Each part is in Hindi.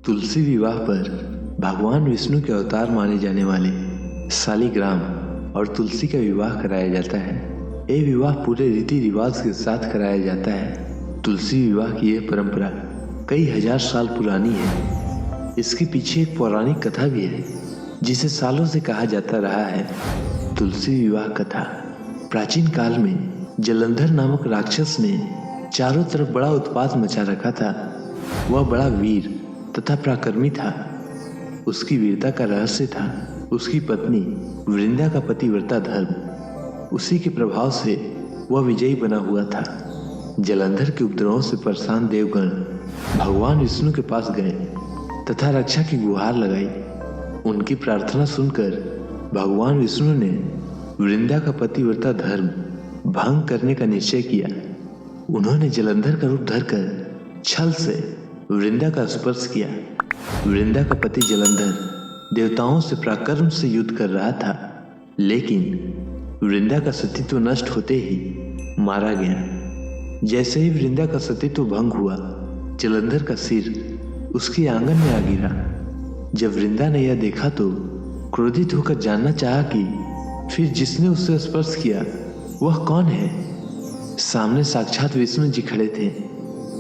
तुलसी विवाह पर भगवान विष्णु के अवतार माने जाने वाले शालिग्राम और तुलसी का विवाह कराया जाता है। ये विवाह पूरे रीति रिवाज के साथ कराया जाता है। तुलसी विवाह की यह परंपरा कई हजार साल पुरानी है। इसके पीछे एक पौराणिक कथा भी है जिसे सालों से कहा जाता रहा है। तुलसी विवाह कथा। प्राचीन काल में जलंधर नामक राक्षस ने चारों तरफ बड़ा उत्पात मचा रखा था। वह बड़ा वीर तथा पराक्रमी था। उसकी वीरता का रहस्य था उसकी पत्नी वृंदा का पतिव्रता धर्म। उसी के प्रभाव से वह विजयी बना हुआ था। जलंधर के उपद्रवों से परेशान देवगण भगवान विष्णु के पास गए तथा रक्षा की गुहार लगाई। उनकी प्रार्थना सुनकर भगवान विष्णु ने वृंदा का पतिव्रता धर्म भंग करने का निश्चय किया। उन्होंने जलंधर का रूप धरकर छल से वृंदा का स्पर्श किया। वृंदा का पति जलंधर देवताओं से पराक्रम से युद्ध कर रहा था, लेकिन वृंदा का सतीत्व नष्ट होते ही मारा गया। जैसे ही वृंदा का सतीत्व भंग हुआ, जलंधर का सिर उसके आंगन में आ गिरा। जब वृंदा ने यह देखा तो क्रोधित होकर जानना चाहा कि फिर जिसने उससे स्पर्श किया वह कौन है। सामने साक्षात विष्णु जी खड़े थे।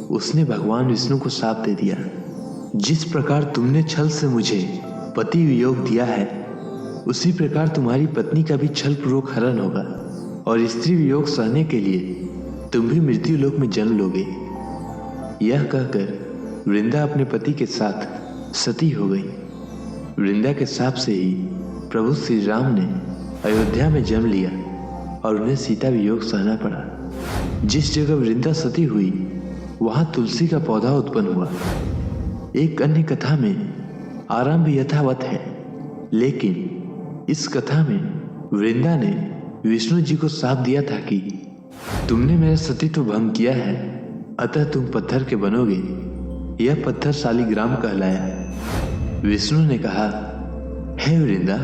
उसने भगवान विष्णु को शाप दे दिया, जिस प्रकार तुमने छल से मुझे पति वियोग दिया है, उसी प्रकार तुम्हारी पत्नी का भी छल पूर्वक हरण होगा और स्त्री वियोग सहने के लिए तुम भी मृत्यु लोक में जन्म लोगे। यह कहकर वृंदा अपने पति के साथ सती हो गई। वृंदा के शाप से ही प्रभु श्री राम ने अयोध्या में जन्म लिया और उन्हें सीता वियोग सहना पड़ा। जिस जगह वृंदा सती हुई वहां तुलसी का पौधा उत्पन्न हुआ। एक अन्य कथा में आरंभ यथावत है, लेकिन इस कथा में वृंदा ने विष्णु जी को शाप दिया था कि तुमने मेरा सतीत्व भंग किया है, अतः तुम पत्थर के बनोगे। यह पत्थर शालिग्राम कहलाया। विष्णु ने कहा, हे वृंदा,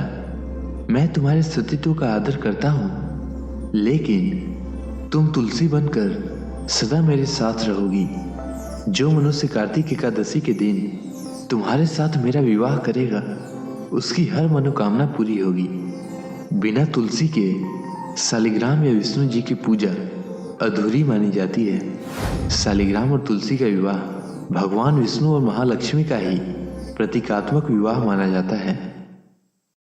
मैं तुम्हारे सतीत्व का आदर करता हूं, लेकिन तुम तुलसी बनकर सदा मेरे साथ रहोगी। जो मनुष्य कार्तिक एकादशी के दिन तुम्हारे साथ मेरा विवाह करेगा, उसकी हर मनोकामना पूरी होगी। बिना तुलसी के शालिग्राम या विष्णु जी की पूजा अधूरी मानी जाती है। शालिग्राम और तुलसी का विवाह भगवान विष्णु और महालक्ष्मी का ही प्रतीकात्मक विवाह माना जाता है।